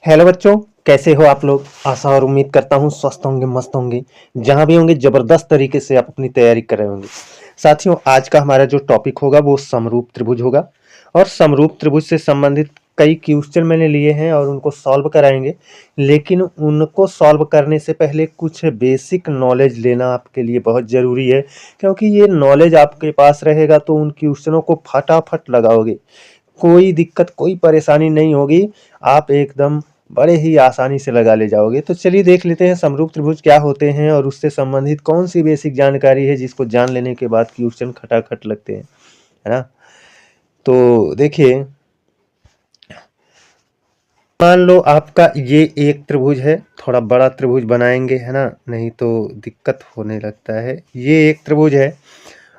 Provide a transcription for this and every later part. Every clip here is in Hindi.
हेलो बच्चों, कैसे हो आप लोग। आशा और उम्मीद करता हूँ स्वस्थ होंगे, मस्त होंगे। जहां भी होंगे जबरदस्त तरीके से आप अपनी तैयारी कर रहे होंगे। साथियों, आज का हमारा जो टॉपिक होगा वो समरूप त्रिभुज होगा। और समरूप त्रिभुज से संबंधित कई क्वेश्चन मैंने लिए हैं और उनको सॉल्व कराएंगे। लेकिन उनको सॉल्व करने से पहले कुछ बेसिक नॉलेज लेना आपके लिए बहुत ज़रूरी है, क्योंकि ये नॉलेज आपके पास रहेगा तो उन क्वेश्चनों को फटाफट लगाओगे। कोई दिक्कत, कोई परेशानी नहीं होगी। आप एकदम बड़े ही आसानी से लगा ले जाओगे। तो चलिए देख लेते हैं समरूप त्रिभुज क्या होते हैं और उससे संबंधित कौन सी बेसिक जानकारी है जिसको जान लेने के बाद क्वेश्चन खटाखट लगते हैं, है ना। तो देखिए, मान लो आपका ये एक त्रिभुज है। थोड़ा बड़ा त्रिभुज बनाएंगे, है ना, नहीं तो दिक्कत होने लगता है। ये एक त्रिभुज है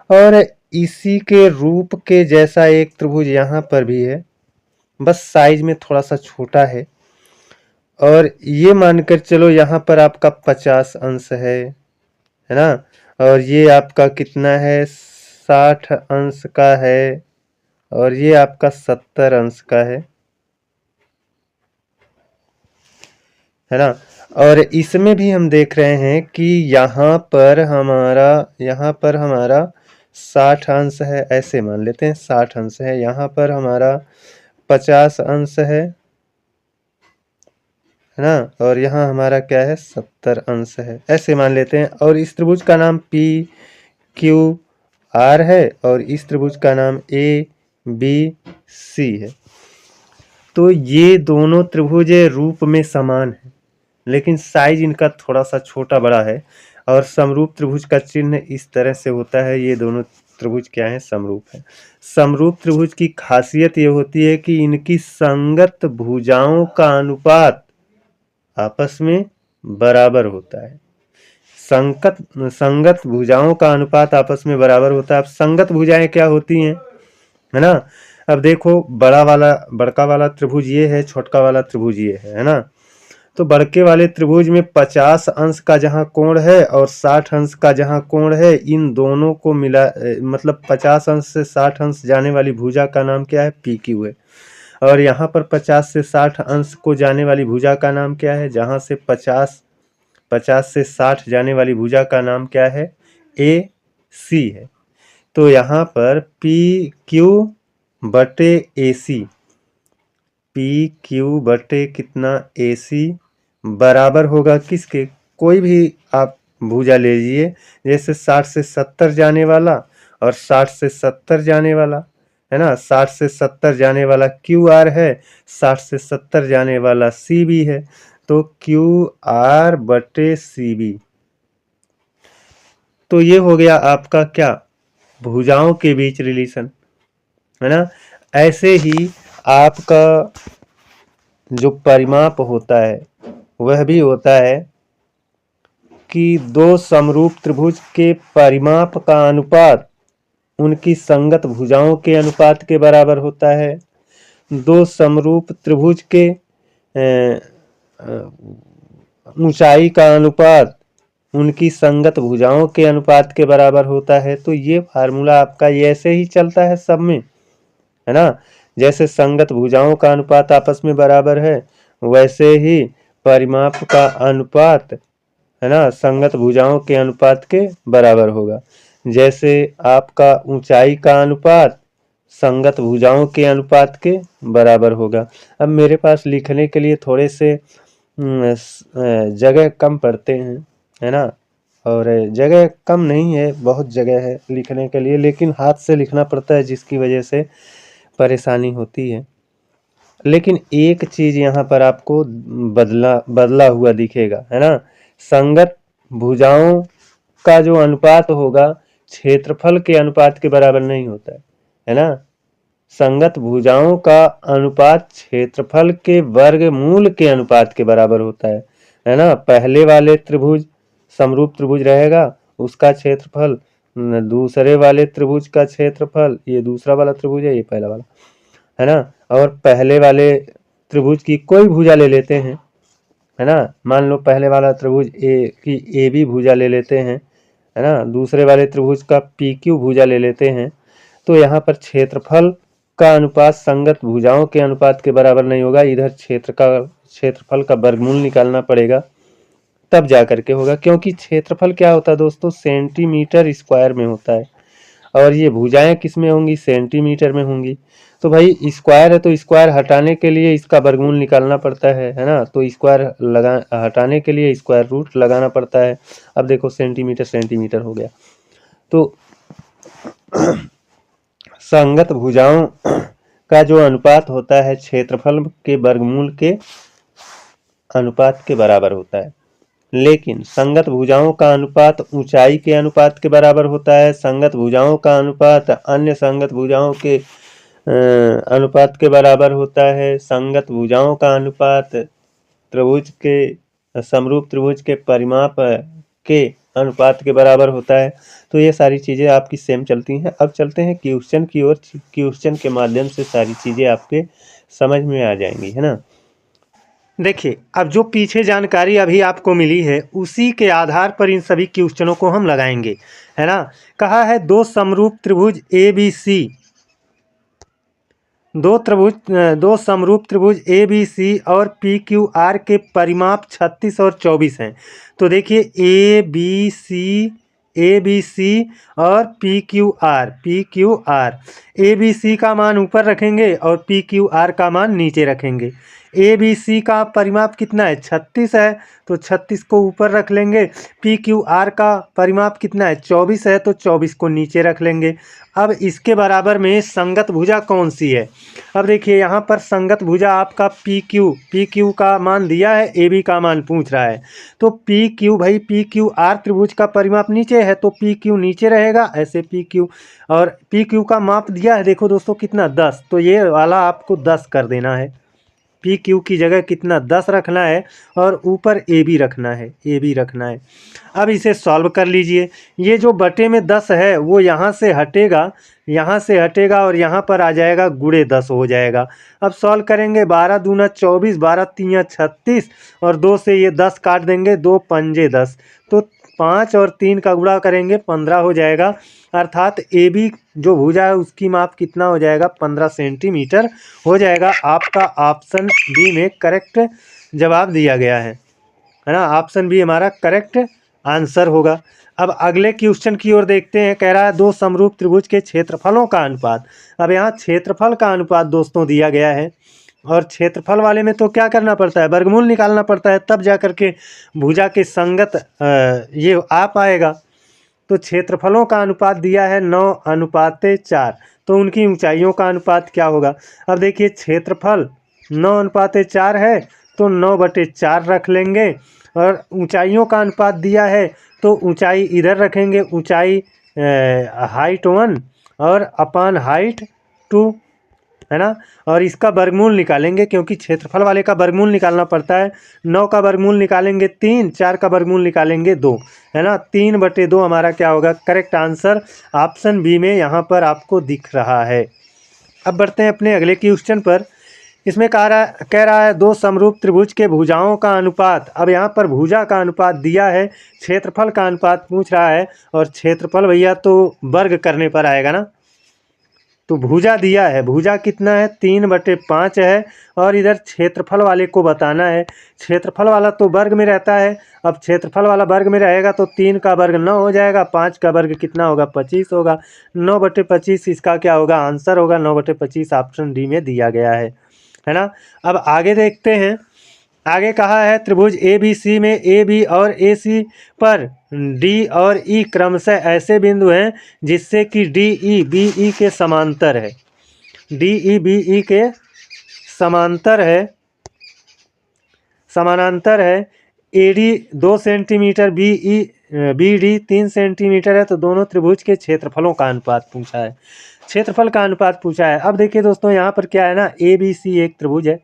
और इसी के रूप के जैसा एक त्रिभुज यहाँ पर भी है, बस साइज में थोड़ा सा छोटा है। और ये मानकर चलो यहाँ पर आपका 50 अंश है ना। और ये आपका कितना है, 60 अंश का है। और ये आपका 70 अंश का है ना। और इसमें भी हम देख रहे हैं कि यहाँ पर हमारा 60 अंश है, ऐसे मान लेते हैं 60 अंश है। यहाँ पर हमारा 50 अंश है ना। और यहाँ हमारा क्या है, 70 अंश है, ऐसे मान लेते हैं। और इस त्रिभुज का नाम पी क्यू आर है और इस त्रिभुज का नाम ए बी सी है। तो ये दोनों त्रिभुज रूप में समान है, लेकिन साइज इनका थोड़ा सा छोटा बड़ा है। और समरूप त्रिभुज का चिन्ह इस तरह से होता है। ये दोनों त्रिभुज क्या है, समरूप है। समरूप त्रिभुज की खासियत ये होती है कि इनकी संगत भुजाओं का अनुपात आपस में बराबर होता है। संगत भुजाओं का अनुपात आपस में बराबर होता है। अब संगत भुजाएं क्या होती हैं, है ना। अब देखो, बड़का वाला त्रिभुज ये है, छोटका वाला त्रिभुज ये है ना। तो बड़के वाले त्रिभुज में 50 अंश का जहाँ कोण है और 60 अंश का जहाँ कोण है, इन दोनों को मिला मतलब 50 अंश से 60 अंश जाने वाली भुजा का नाम क्या है, पी क्यू है। और यहाँ पर 50 से 60 अंश को जाने वाली भुजा का नाम क्या है, जहाँ से 50 से 60 जाने वाली भुजा का नाम क्या है, ए सी है। तो यहाँ पर पी क्यू बटे ए सी, पी क्यू बटे कितना, ए सी, बराबर होगा किसके, कोई भी आप भुजा ले लीजिए। जैसे 60 से 70 जाने वाला और 60 से 70 जाने वाला, है ना। 60 से 70 जाने वाला क्यू आर है, 60 से 70 जाने वाला सी बी है। तो क्यू आर बटे सी बी। तो ये हो गया आपका क्या, भुजाओं के बीच रिलेशन, है ना। ऐसे ही आपका जो परिमाप होता है वह भी होता है कि दो समरूप त्रिभुज के परिमाप का अनुपात उनकी संगत भुजाओं के अनुपात के बराबर होता है। दो समरूप त्रिभुज के ऊंचाई का अनुपात उनकी संगत भुजाओं के अनुपात के बराबर होता है। तो ये फार्मूला आपका ये ऐसे ही चलता है सब में, है ना। जैसे संगत भुजाओं का अनुपात आपस में बराबर है, वैसे ही परिमाप का अनुपात, है ना, संगत भुजाओं के अनुपात के बराबर होगा। जैसे आपका ऊंचाई का अनुपात संगत भुजाओं के अनुपात के बराबर होगा। अब मेरे पास लिखने के लिए थोड़े से जगह कम पड़ते हैं, है ना। और जगह कम नहीं है, बहुत जगह है लिखने के लिए, लेकिन हाथ से लिखना पड़ता है जिसकी वजह से परेशानी होती है। लेकिन एक चीज यहाँ पर आपको बदला हुआ दिखेगा, है ना। संगत भुजाओं का जो अनुपात होगा क्षेत्रफल के अनुपात के बराबर नहीं होता है ना। संगत भुजाओं का अनुपात क्षेत्रफल के वर्गमूल के अनुपात के बराबर होता है ना। पहले वाले त्रिभुज समरूप त्रिभुज रहेगा, उसका क्षेत्रफल दूसरे वाले त्रिभुज का क्षेत्रफल, ये दूसरा वाला त्रिभुज है, ये पहला वाला, है ना। और पहले वाले त्रिभुज की कोई भुजा ले लेते हैं, है ना। मान लो पहले वाला त्रिभुज ए की ए बी भुजा ले लेते हैं, है ना। दूसरे वाले त्रिभुज का पी क्यू भुजा ले लेते हैं। तो यहाँ पर क्षेत्रफल का अनुपात संगत भुजाओं के अनुपात के बराबर नहीं होगा। इधर क्षेत्रफल का वर्गमूल निकालना पड़ेगा, तब जा करके होगा, क्योंकि क्षेत्रफल क्या होता है दोस्तों, सेंटीमीटर स्क्वायर में होता है, और ये भुजाएं किस में होंगी, सेंटीमीटर में होंगी। तो भाई स्क्वायर है तो स्क्वायर हटाने के लिए इसका वर्गमूल निकालना पड़ता है ना। तो स्क्वायर हटाने के लिए स्क्वायर रूट लगाना पड़ता है। अब देखो सेंटीमीटर सेंटीमीटर हो गया। तो संगत भुजाओं का जो अनुपात होता है क्षेत्रफल के वर्गमूल के अनुपात के बराबर होता है, लेकिन संगत भुजाओं का अनुपात ऊंचाई के अनुपात के बराबर होता है। संगत भुजाओं का अनुपात अन्य संगत भुजाओं के अनुपात के बराबर होता है। संगत भुजाओं का अनुपात त्रिभुज के समरूप त्रिभुज के परिमाप के अनुपात के बराबर होता है। तो ये सारी चीज़ें आपकी सेम चलती हैं। अब चलते हैं क्वेश्चन की ओर। क्वेश्चन के माध्यम से सारी चीज़ें आपके समझ में आ जाएंगी, है ना। देखिए, अब जो पीछे जानकारी अभी आपको मिली है उसी के आधार पर इन सभी क्वेश्चनों को हम लगाएंगे, है ना। कहा है दो समरूप त्रिभुज ABC, दो समरूप त्रिभुज ABC और PQR के परिमाप 36 और 24 हैं। तो देखिए ABC और PQR ABC का मान ऊपर रखेंगे और PQR का मान नीचे रखेंगे। ABC का परिमाप कितना है, 36 है, तो 36 को ऊपर रख लेंगे। PQR का परिमाप कितना है, 24 है, तो 24 को नीचे रख लेंगे। अब इसके बराबर में संगत भुजा कौन सी है। अब देखिए यहाँ पर संगत भुजा आपका PQ का मान दिया है, AB का मान पूछ रहा है। तो PQ भाई PQR त्रिभुज का परिमाप नीचे है तो PQ नीचे रहेगा, ऐसे PQ और PQ का माप दिया है, देखो दोस्तों कितना 10, तो ये वाला आपको 10 कर देना है। PQ की जगह कितना 10 रखना है और ऊपर AB रखना है। अब इसे सॉल्व कर लीजिए। ये जो बटे में 10 है वो यहाँ से हटेगा और यहाँ पर आ जाएगा गुणे 10 हो जाएगा। अब सॉल्व करेंगे, 12 दूना 24, 12 तीया 36 और 2 से ये 10 काट देंगे, 2 पंजे 10, तो 5 और 3 का गुणा करेंगे 15 हो जाएगा। अर्थात AB जो भुजा है उसकी माप कितना हो जाएगा, 15 सेंटीमीटर हो जाएगा। आपका ऑप्शन बी में करेक्ट जवाब दिया गया है ना। ऑप्शन बी हमारा करेक्ट आंसर होगा। अब अगले क्वेश्चन की ओर देखते हैं। कह रहा है दो समरूप त्रिभुज के क्षेत्रफलों का अनुपात। अब यहाँ क्षेत्रफल का अनुपात दोस्तों दिया गया है, और क्षेत्रफल वाले में तो क्या करना पड़ता है, वर्गमूल निकालना पड़ता है, तब जा करके भुजा के संगत ये आ पाएगा। तो क्षेत्रफलों का अनुपात दिया है 9:4, तो उनकी ऊंचाइयों का अनुपात क्या होगा। अब देखिए क्षेत्रफल 9:4 है तो 9/4 रख लेंगे, और ऊंचाइयों का अनुपात दिया है तो ऊंचाई इधर रखेंगे, ऊंचाई हाइट 1 और अपान हाइट 2, है ना। और इसका वर्गमूल निकालेंगे, क्योंकि क्षेत्रफल वाले का वर्गमूल निकालना पड़ता है। 9 का वर्गमूल निकालेंगे 3, 4 का वर्गमूल निकालेंगे 2, है ना। 3/2 हमारा क्या होगा, करेक्ट आंसर ऑप्शन बी में यहाँ पर आपको दिख रहा है। अब बढ़ते हैं अपने अगले क्वेश्चन पर। इसमें कह रहा है दो समरूप त्रिभुज के भुजाओं का अनुपात। अब यहाँ पर भुजा का अनुपात दिया है, क्षेत्रफल का अनुपात पूछ रहा है, और क्षेत्रफल भैया तो वर्ग करने पर आएगा ना। तो भुजा दिया है, भुजा कितना है, 3/5 है, और इधर क्षेत्रफल वाले को बताना है। क्षेत्रफल वाला तो वर्ग में रहता है। अब क्षेत्रफल वाला वर्ग में रहेगा तो 3 का वर्ग 9 हो जाएगा, 5 का वर्ग कितना होगा, 25 होगा। 9/25 इसका क्या होगा, आंसर होगा 9/25, ऑप्शन डी में दिया गया है ना। अब आगे देखते हैं। आगे कहा है त्रिभुज ABC में AB और AC पर D और E क्रमशः ऐसे बिंदु हैं जिससे कि DE BE के समांतर है। DE BE के समांतर है, समानांतर है। AD 2 सेंटीमीटर, BD 3 सेंटीमीटर है। तो दोनों त्रिभुज के क्षेत्रफलों का अनुपात पूछा है, क्षेत्रफल का अनुपात पूछा है। अब देखिए दोस्तों यहाँ पर क्या है ना, ABC एक त्रिभुज है,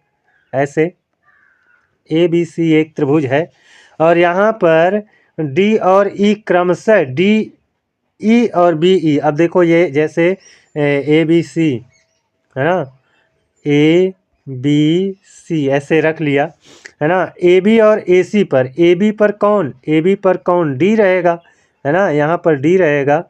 ऐसे ABC एक त्रिभुज है, और यहाँ पर D और E क्रमशः DE और BE। अब देखो ये जैसे ABC है ना, ABC ऐसे रख लिया, है ना। AB और AC पर, AB पर कौन D रहेगा, है ना, यहाँ पर D रहेगा,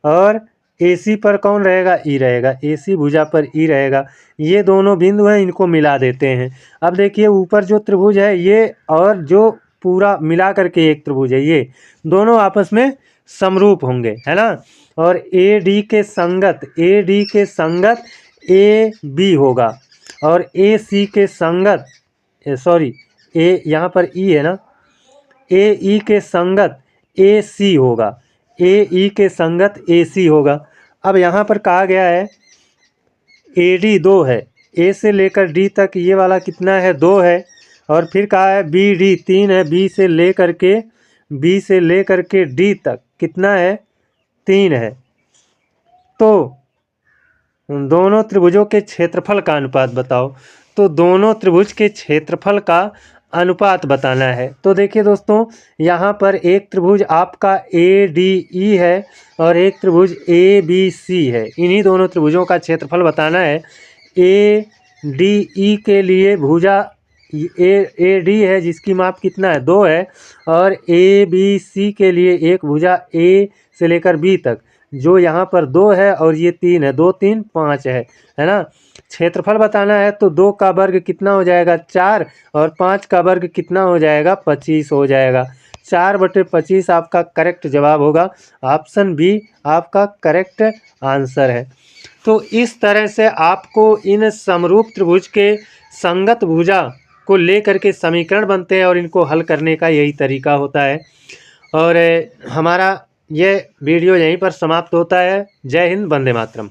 और AC पर कौन रहेगा, E रहेगा, AC भुजा पर E रहेगा। ये दोनों बिंदु हैं, इनको मिला देते हैं। अब देखिए ऊपर जो त्रिभुज है ये और जो पूरा मिला करके एक त्रिभुज है, ये दोनों आपस में समरूप होंगे, है ना। और AD के संगत AB होगा और AC के संगत ए यहाँ पर E है ना, AE के संगत AC होगा, AE के संगत AC होगा। अब यहाँ पर कहा गया है AD 2 है, A से लेकर D तक ये वाला कितना है, 2 है। और फिर कहा है BD 3 है, B से लेकर के D तक कितना है, 3 है। तो दोनों त्रिभुजों के क्षेत्रफल का अनुपात बताओ। तो दोनों त्रिभुज के क्षेत्रफल का अनुपात बताना है। तो देखिए दोस्तों, यहाँ पर एक त्रिभुज आपका ADE है और एक त्रिभुज ABC है। इन्हीं दोनों त्रिभुजों का क्षेत्रफल बताना है। ADE के लिए भुजा AD है जिसकी माप कितना है, 2 है। और ABC के लिए एक भुजा A से लेकर B तक जो यहाँ पर 2 है और ये 3 है, 2 3 5 है ना। क्षेत्रफल बताना है तो 2 का वर्ग कितना हो जाएगा, 4, और 5 का वर्ग कितना हो जाएगा, 25 हो जाएगा। 4/25 आपका करेक्ट जवाब होगा। ऑप्शन बी आपका करेक्ट आंसर है। तो इस तरह से आपको इन समरूप त्रिभुज के संगत भुजा को लेकर के समीकरण बनते हैं और इनको हल करने का यही तरीका होता है। और हमारा ये वीडियो यहीं पर समाप्त होता है। जय हिंद, वंदे मातरम।